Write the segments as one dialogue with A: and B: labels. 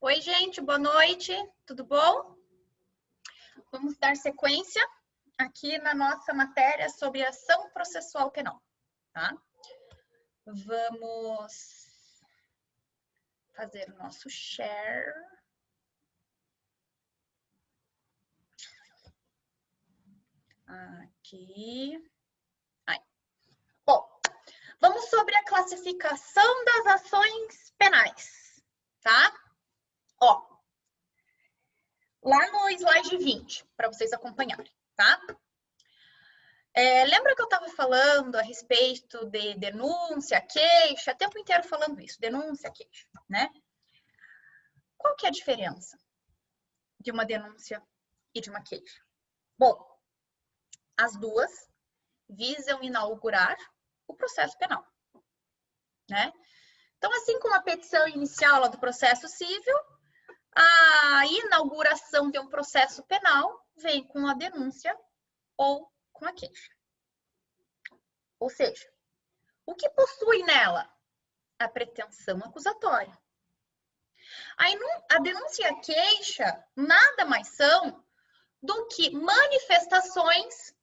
A: Oi, gente, boa noite, tudo bom? Vamos dar sequência aqui na nossa matéria sobre ação processual penal, tá? Vamos fazer o nosso share. Aqui. Aí. Bom, vamos sobre a classificação das ações penais, tá? Ó, lá no slide 20, para vocês acompanharem, tá? Lembra que eu estava falando a respeito de denúncia, queixa, o tempo inteiro falando isso, denúncia, queixa, né? Qual que é a diferença de uma denúncia e de uma queixa? Bom, as duas visam inaugurar o processo penal, né? Então, assim como a petição inicial lá do processo civil, a inauguração de um processo penal vem com a denúncia ou com a queixa. Ou seja, o que possui nela? A pretensão acusatória. A denúncia e a queixa nada mais são do que manifestações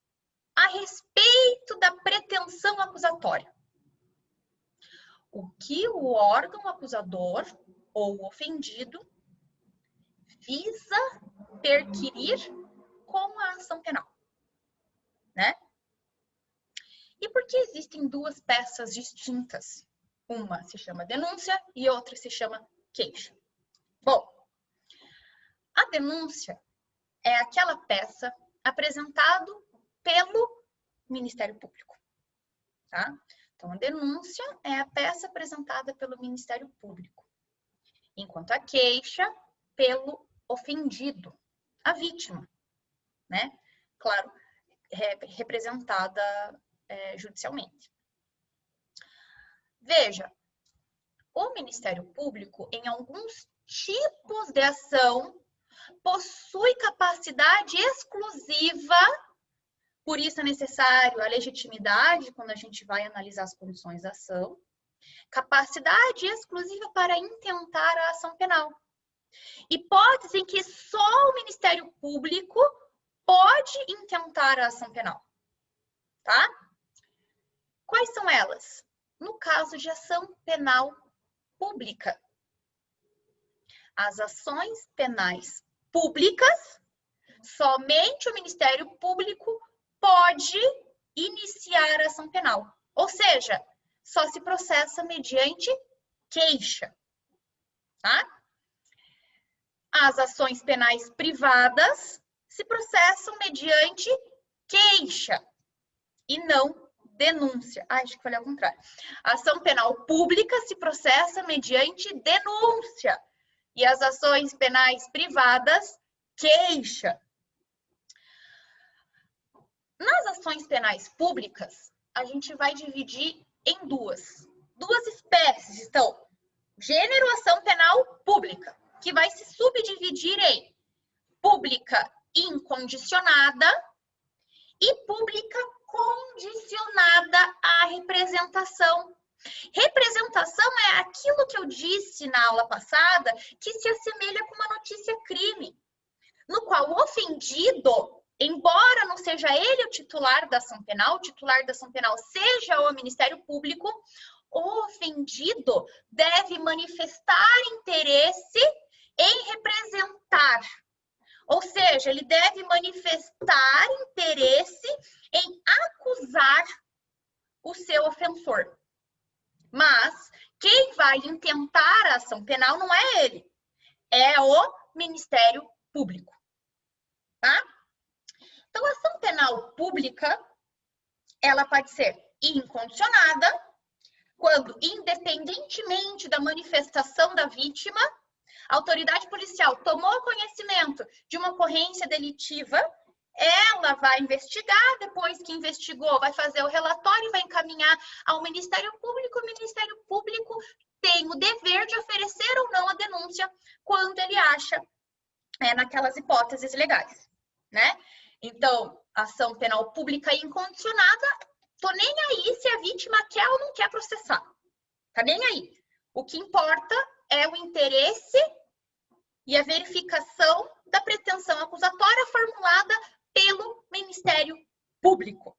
A: a respeito da pretensão acusatória. O que o órgão acusador ou ofendido visa perquirir com a ação penal, né? E por que existem duas peças distintas? Uma se chama denúncia e outra se chama queixa. Bom, a denúncia é aquela peça apresentada pelo Ministério Público, tá? Então, a denúncia é a peça apresentada pelo Ministério Público, enquanto a queixa pelo ofendido, a vítima, né? Claro, representada judicialmente. Veja, o Ministério Público, em alguns tipos de ação, possui capacidade exclusiva, por isso é necessário a legitimidade, quando a gente vai analisar as condições da ação, capacidade exclusiva para intentar a ação penal. Hipóteses em que só o Ministério Público pode intentar a ação penal, tá? Quais são elas? No caso de ação penal pública. As ações penais públicas, somente o Ministério Público pode iniciar a ação penal. Ou seja, só se processa mediante queixa, tá? As ações penais privadas se processam mediante queixa e não denúncia. Acho que falei ao contrário. A ação penal pública se processa mediante denúncia e as ações penais privadas, queixa. Nas ações penais públicas, a gente vai dividir em duas espécies. Então, gênero ação penal pública, que vai se subdividir em pública incondicionada e pública condicionada à representação. Representação é aquilo que eu disse na aula passada, que se assemelha com uma notícia-crime, no qual o ofendido, embora não seja ele o titular da ação penal, o titular da ação penal seja o Ministério Público, o ofendido deve manifestar interesse em representar. Ou seja, ele deve manifestar interesse em acusar o seu ofensor. Mas quem vai intentar a ação penal não é ele, é o Ministério Público, tá? Então, a ação penal pública, ela pode ser incondicionada, quando, independentemente da manifestação da vítima, a autoridade policial tomou conhecimento de uma ocorrência delitiva, ela vai investigar, depois que investigou, vai fazer o relatório e vai encaminhar ao Ministério Público. O Ministério Público tem o dever de oferecer ou não a denúncia quando ele acha naquelas hipóteses legais, né? Então, ação penal pública incondicionada, tô nem aí se a vítima quer ou não quer processar. Tá nem aí. O que importa é o interesse e a verificação da pretensão acusatória formulada pelo Ministério Público.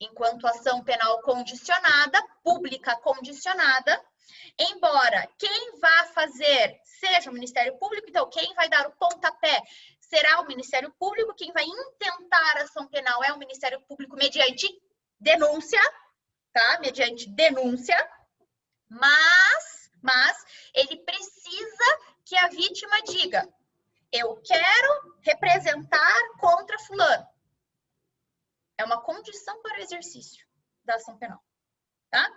A: Enquanto ação penal condicionada, pública condicionada, embora quem vá fazer seja o Ministério Público, então quem vai dar o pontapé será o Ministério Público, quem vai intentar a ação penal é o Ministério Público mediante denúncia, tá? Mediante denúncia, mas ele precisa que a vítima diga: eu quero representar contra fulano. É uma condição para o exercício da ação penal, tá?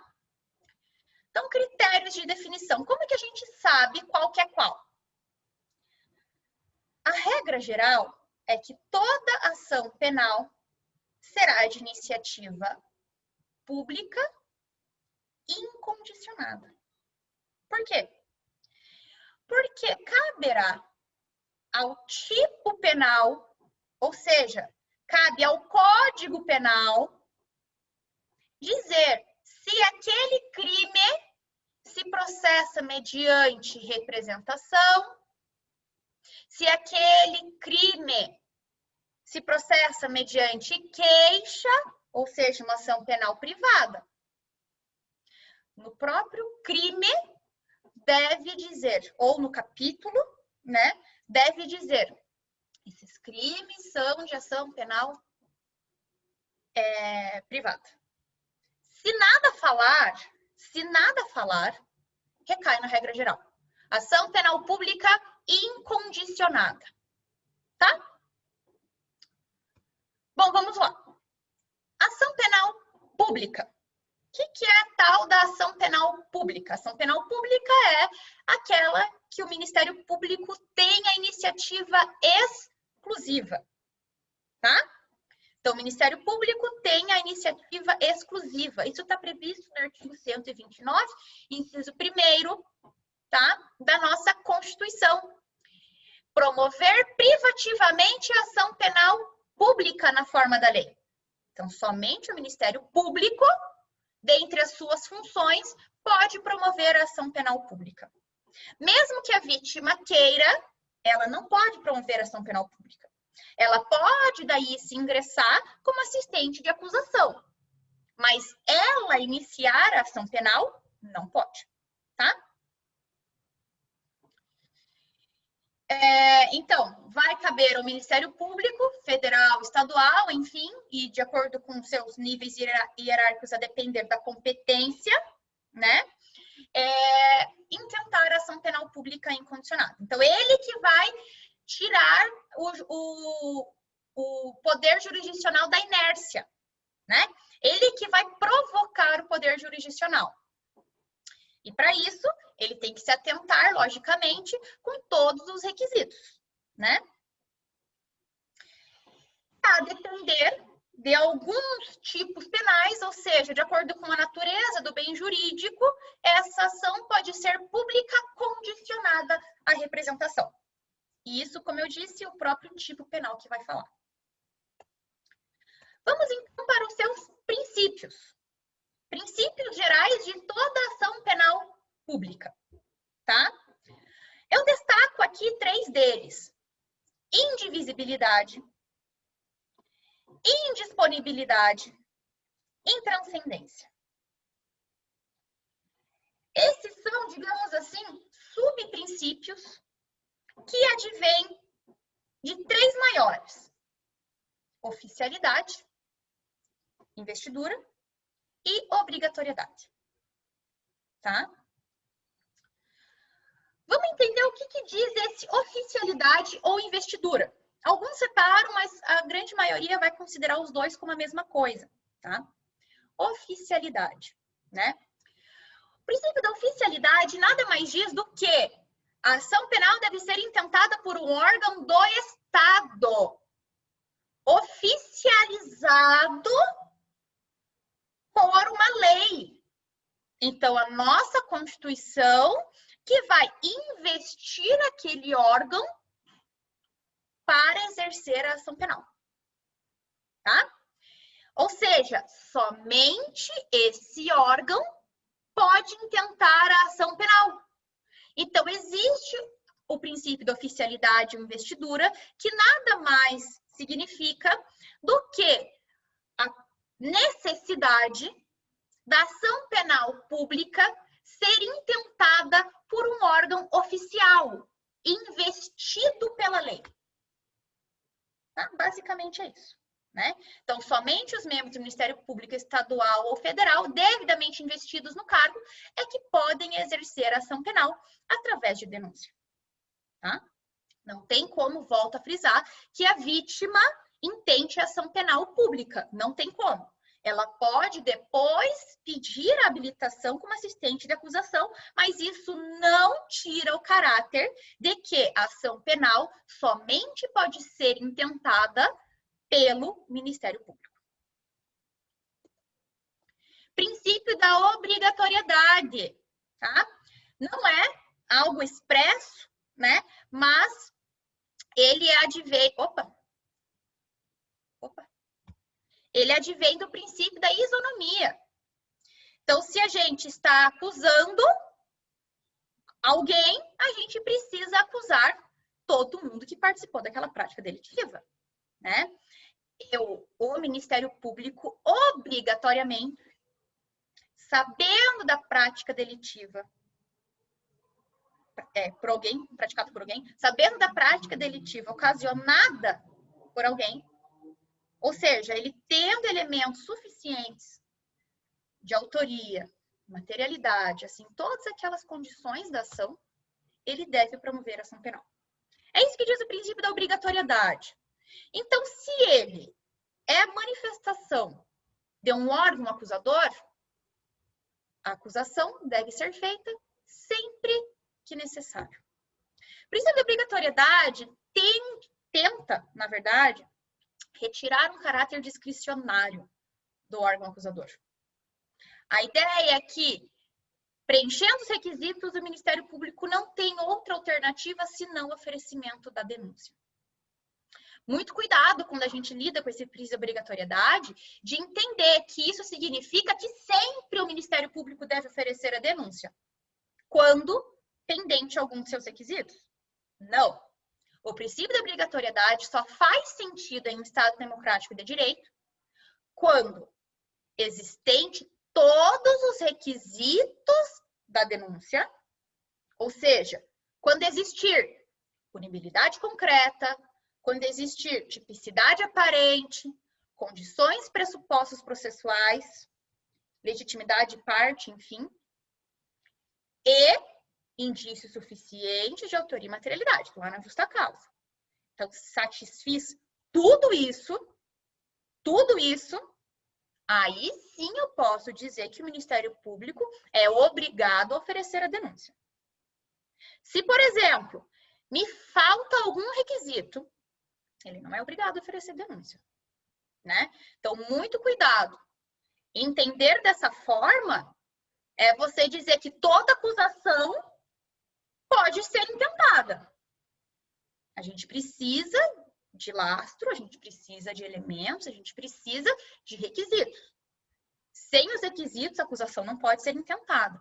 A: Então, critérios de definição. Como é que a gente sabe qual que é qual? A regra geral é que toda ação penal será de iniciativa pública incondicionada. Por quê? Porque caberá ao tipo penal, ou seja, cabe ao Código Penal dizer se aquele crime se processa mediante representação, se aquele crime se processa mediante queixa, ou seja, uma ação penal privada. No próprio crime deve dizer, ou no capítulo, né, deve dizer: esses crimes são de ação penal privada. Se nada falar, recai na regra geral. Ação penal pública incondicionada, tá? Bom, vamos lá. Ação penal pública. O que é a tal da ação penal pública? Ação penal pública é aquela que o Ministério Público tem a iniciativa exclusiva, tá? Então, o Ministério Público tem a iniciativa exclusiva. Isso está previsto no artigo 129, inciso 1º, tá? Da nossa Constituição. Promover privativamente a ação penal pública na forma da lei. Então, somente o Ministério Público, dentre as suas funções, pode promover a ação penal pública. Mesmo que a vítima queira, ela não pode promover a ação penal pública. Ela pode, daí, se ingressar como assistente de acusação. Mas ela iniciar a ação penal, não pode, tá? Então, vai caber ao Ministério Público, federal, estadual, enfim, e de acordo com seus níveis hierárquicos a depender da competência, né? Intentar a ação penal pública incondicionada. Então, ele que vai tirar o poder jurisdicional da inércia, né? Ele que vai provocar o poder jurisdicional. E para isso, ele tem que se atentar, logicamente, com todos os requisitos, né? A depender de alguns tipos penais, ou seja, de acordo com a natureza do bem jurídico, essa ação pode ser pública condicionada à representação. E isso, como eu disse, o próprio tipo penal que vai falar. Vamos então para os seus princípios. Princípios gerais de toda ação penal pública, tá? Eu destaco aqui 3 deles: indivisibilidade, indisponibilidade, intranscendência. Esses são, digamos assim, subprincípios que advêm de 3 maiores: oficialidade, investidura e obrigatoriedade, tá? Vamos entender o que diz esse oficialidade ou investidura. Alguns separam, mas a grande maioria vai considerar os dois como a mesma coisa, tá? Oficialidade, né? O princípio da oficialidade nada mais diz do que a ação penal deve ser intentada por um órgão do Estado, oficializado por uma lei. Então, a nossa Constituição que vai investir aquele órgão para exercer a ação penal, tá? Ou seja, somente esse órgão pode intentar a ação penal. Então, existe o princípio da oficialidade e investidura, que nada mais significa do que a necessidade da ação penal pública ser intentada por um órgão oficial, investido pela lei. Tá? Basicamente é isso. Né? Então, somente os membros do Ministério Público Estadual ou Federal, devidamente investidos no cargo, é que podem exercer ação penal através de denúncia. Tá? Não tem como, volto a frisar, que a vítima intente ação penal pública. Não tem como. Ela pode depois pedir a habilitação como assistente de acusação, mas isso não tira o caráter de que a ação penal somente pode ser intentada pelo Ministério Público. Princípio da obrigatoriedade, tá? Não é algo expresso, né? Mas ele advém... Ele advém do princípio da isonomia. Então, se a gente está acusando alguém, a gente precisa acusar todo mundo que participou daquela prática delitiva, né? O Ministério Público, obrigatoriamente, sabendo da prática delitiva praticada por alguém, sabendo da prática delitiva ocasionada por alguém, ou seja, ele tendo elementos suficientes de autoria, materialidade, assim, todas aquelas condições da ação, ele deve promover a ação penal. É isso que diz o princípio da obrigatoriedade. Então, se ele é a manifestação de um órgão acusador, a acusação deve ser feita sempre que necessário. O princípio da obrigatoriedade tenta, na verdade, retirar um caráter discricionário do órgão acusador. A ideia é que, preenchendo os requisitos, o Ministério Público não tem outra alternativa senão o oferecimento da denúncia. Muito cuidado quando a gente lida com esse princípio de obrigatoriedade, de entender que isso significa que sempre o Ministério Público deve oferecer a denúncia, quando pendente algum de seus requisitos. Não. O princípio da obrigatoriedade só faz sentido em um Estado democrático de direito quando existente todos os requisitos da denúncia, ou seja, quando existir punibilidade concreta, quando existir tipicidade aparente, condições, pressupostos processuais, legitimidade de parte, enfim, e indício suficiente de autoria e materialidade, lá na justa causa. Então, satisfiz tudo isso, aí sim eu posso dizer que o Ministério Público é obrigado a oferecer a denúncia. Se, por exemplo, me falta algum requisito, ele não é obrigado a oferecer denúncia, né? Então, muito cuidado. Entender dessa forma é você dizer que toda acusação pode ser intentada. A gente precisa de lastro, a gente precisa de elementos, a gente precisa de requisitos. Sem os requisitos, a acusação não pode ser intentada.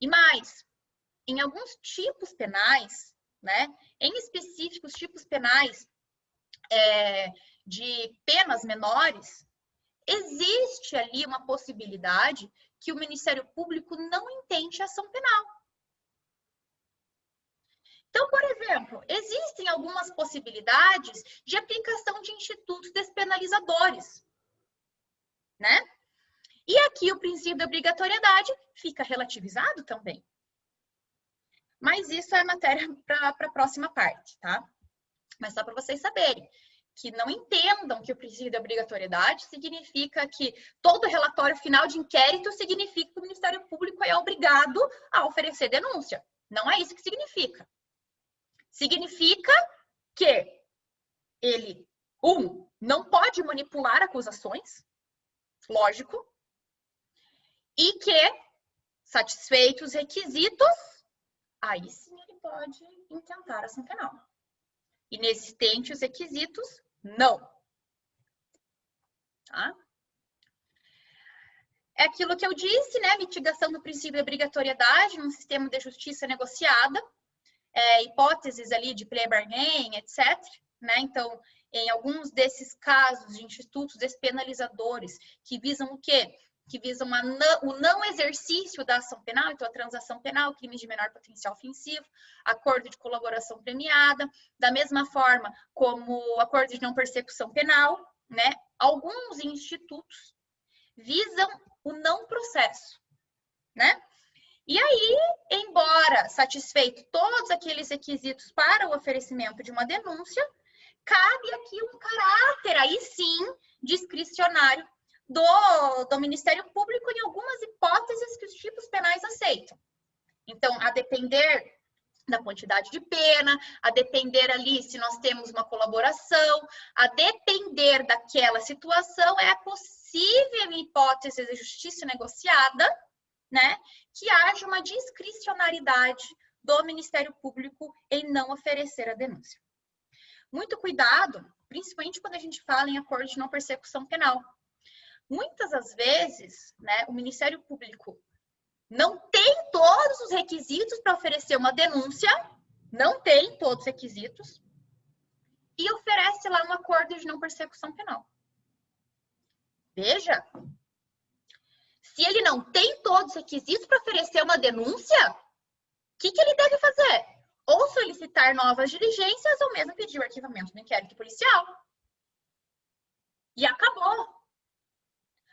A: E mais, em alguns tipos penais, né, em específicos tipos penais de penas menores, existe ali uma possibilidade que o Ministério Público não intente ação penal. Então, por exemplo, existem algumas possibilidades de aplicação de institutos despenalizadores, né? E aqui o princípio da obrigatoriedade fica relativizado também. Mas isso é matéria para a próxima parte, tá? Mas só para vocês saberem, que não entendam que o princípio da obrigatoriedade significa que todo relatório final de inquérito significa que o Ministério Público é obrigado a oferecer denúncia. Não é isso que significa. Significa que ele, não pode manipular acusações, lógico, e que, satisfeitos os requisitos, aí sim ele pode intentar ação penal. Inexistentes os requisitos, não. Tá? É aquilo que eu disse, né? Mitigação do princípio de obrigatoriedade num sistema de justiça negociada. hipóteses ali de plea-bargain, etc., né? Então, em alguns desses casos de institutos despenalizadores que visam o quê? Que visam o não exercício da ação penal, então a transação penal, crimes de menor potencial ofensivo, acordo de colaboração premiada, da mesma forma como acordo de não persecução penal, né? Alguns institutos visam o não processo, né? E aí, embora satisfeito todos aqueles requisitos para o oferecimento de uma denúncia, cabe aqui um caráter, aí sim, discricionário do Ministério Público em algumas hipóteses que os tipos penais aceitam. Então, a depender da quantidade de pena, a depender ali se nós temos uma colaboração, a depender daquela situação, é a possível hipótese de justiça negociada, né, que haja uma discricionariedade do Ministério Público em não oferecer a denúncia. Muito cuidado, principalmente quando a gente fala em acordo de não persecução penal. Muitas das vezes, né, o Ministério Público não tem todos os requisitos para oferecer uma denúncia, não tem todos os requisitos, e oferece lá um acordo de não persecução penal. Veja, se ele não tem todos os requisitos para oferecer uma denúncia, o que ele deve fazer? Ou solicitar novas diligências ou mesmo pedir o arquivamento do inquérito policial. E acabou.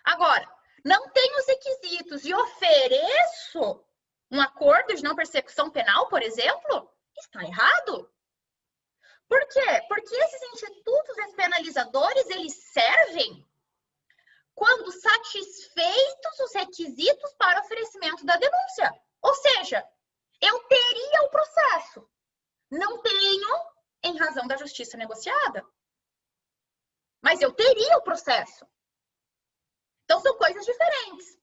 A: Agora, não tenho os requisitos e ofereço um acordo de não persecução penal, por exemplo, está errado. Por quê? Porque esses institutos despenalizadores, eles servem quando satisfeitos os requisitos para oferecimento da denúncia. Ou seja, eu teria o processo. Não tenho em razão da justiça negociada. Mas eu teria o processo. Então, são coisas diferentes.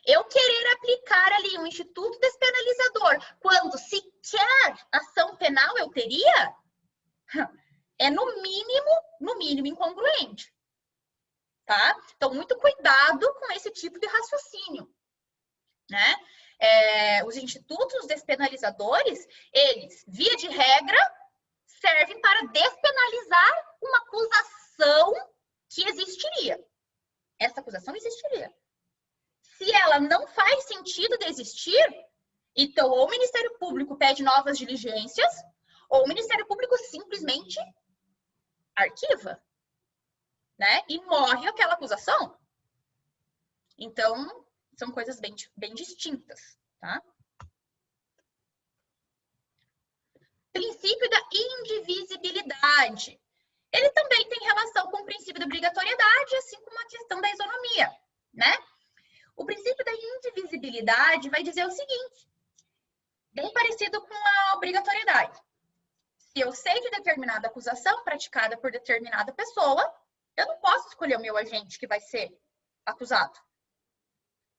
A: Eu querer aplicar ali um instituto despenalizador quando sequer ação penal eu teria, é no mínimo incongruente. Tá? Então, muito cuidado com esse tipo de raciocínio, né? Os institutos despenalizadores, eles, via de regra, servem para despenalizar uma acusação que existiria. Essa acusação existiria. Se ela não faz sentido de existir, então ou o Ministério Público pede novas diligências, ou o Ministério Público simplesmente arquiva, né? E morre aquela acusação. Então, são coisas bem distintas, tá? Princípio da indivisibilidade. Ele também tem relação com o princípio da obrigatoriedade, assim como a questão da isonomia, né? O princípio da indivisibilidade vai dizer o seguinte, bem parecido com a obrigatoriedade. Se eu sei de determinada acusação praticada por determinada pessoa, eu não posso escolher o meu agente que vai ser acusado.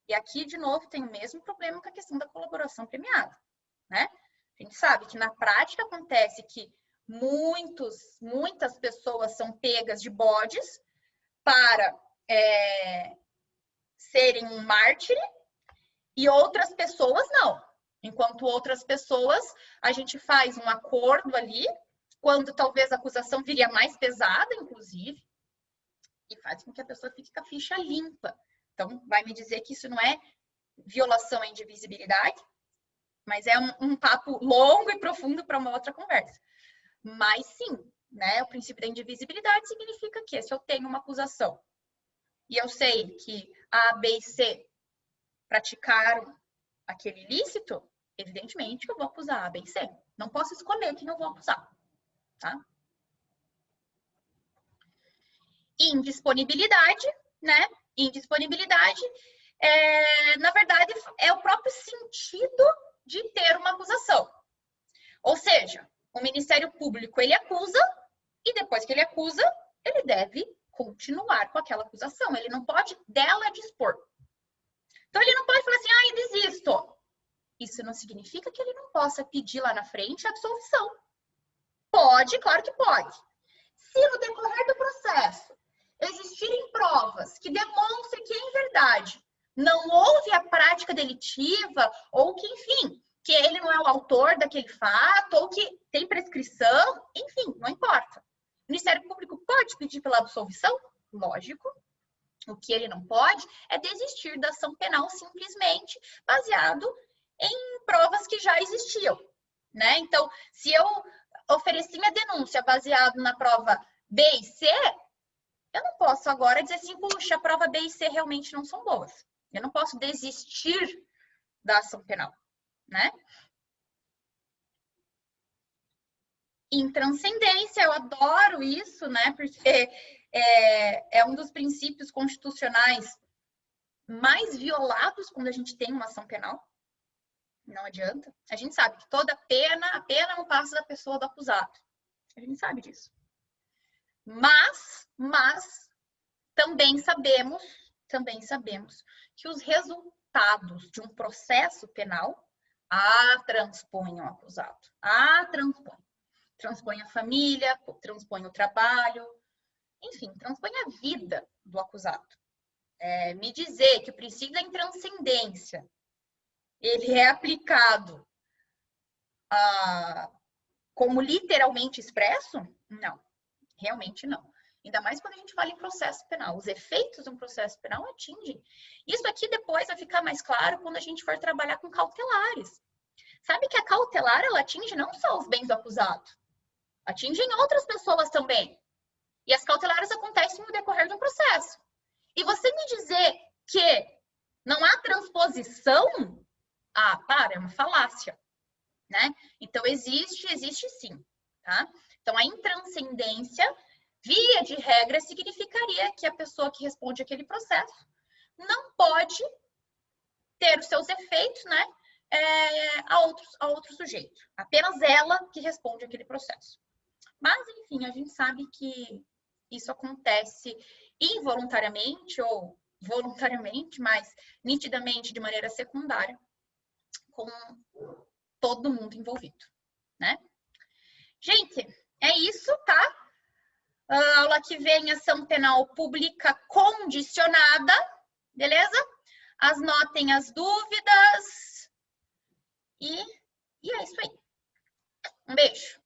A: E aqui, de novo, tem o mesmo problema com a questão da colaboração premiada, né? A gente sabe que na prática acontece que muitas pessoas são pegas de bodes para serem um mártir e outras pessoas não. Enquanto outras pessoas, a gente faz um acordo ali, quando talvez a acusação viria mais pesada, inclusive, e faz com que a pessoa fique com a ficha limpa. Então, vai me dizer que isso não é violação à indivisibilidade, mas é um papo longo e profundo para uma outra conversa. Mas sim, né, o princípio da indivisibilidade significa que se eu tenho uma acusação e eu sei que A, B e C praticaram aquele ilícito, evidentemente que eu vou acusar A, B e C. Não posso escolher quem eu vou acusar, tá? Indisponibilidade, né? Indisponibilidade, na verdade, é o próprio sentido de ter uma acusação. Ou seja, o Ministério Público, ele acusa e depois que ele acusa, ele deve continuar com aquela acusação. Ele não pode dela dispor. Então, ele não pode falar assim, eu desisto. Isso não significa que ele não possa pedir lá na frente a absolvição. Pode, claro que pode. Se no decorrer do processo existirem provas que demonstrem que, em verdade, não houve a prática delitiva ou que, enfim, que ele não é o autor daquele fato, ou que tem prescrição, enfim, não importa. O Ministério Público pode pedir pela absolvição? Lógico. O que ele não pode é desistir da ação penal simplesmente baseado em provas que já existiam, né? Então, se eu ofereci minha denúncia baseado na prova B e C, eu não posso agora dizer assim, puxa, a prova B e C realmente não são boas. Eu não posso desistir da ação penal, né? Intranscendência, eu adoro isso, né? Porque é um dos princípios constitucionais mais violados quando a gente tem uma ação penal. Não adianta. A gente sabe que toda pena, a pena não passa da pessoa do acusado. A gente sabe disso. Mas também sabemos que os resultados de um processo penal transpõem o acusado. Transpõe a família, transpõe o trabalho, enfim, transpõe a vida do acusado. Me dizer que o princípio da intranscendência ele é aplicado como literalmente expresso? Não, realmente não. Ainda mais quando a gente fala em processo penal. Os efeitos de um processo penal atingem. Isso aqui depois vai ficar mais claro quando a gente for trabalhar com cautelares. Sabe que a cautelar, ela atinge não só os bens do acusado, atingem outras pessoas também. E as cautelares acontecem no decorrer do processo. E você me dizer que não há transposição, é uma falácia, né? Então, existe sim, tá? Então, a intranscendência, via de regra, significaria que a pessoa que responde aquele processo não pode ter os seus efeitos, né, a outro sujeito. Apenas ela que responde aquele processo. Mas, enfim, a gente sabe que isso acontece involuntariamente ou voluntariamente, mas nitidamente de maneira secundária, com todo mundo envolvido, né? Gente, é isso, tá? A aula que vem, ação penal pública condicionada, beleza? Anotem as dúvidas e é isso aí. Um beijo.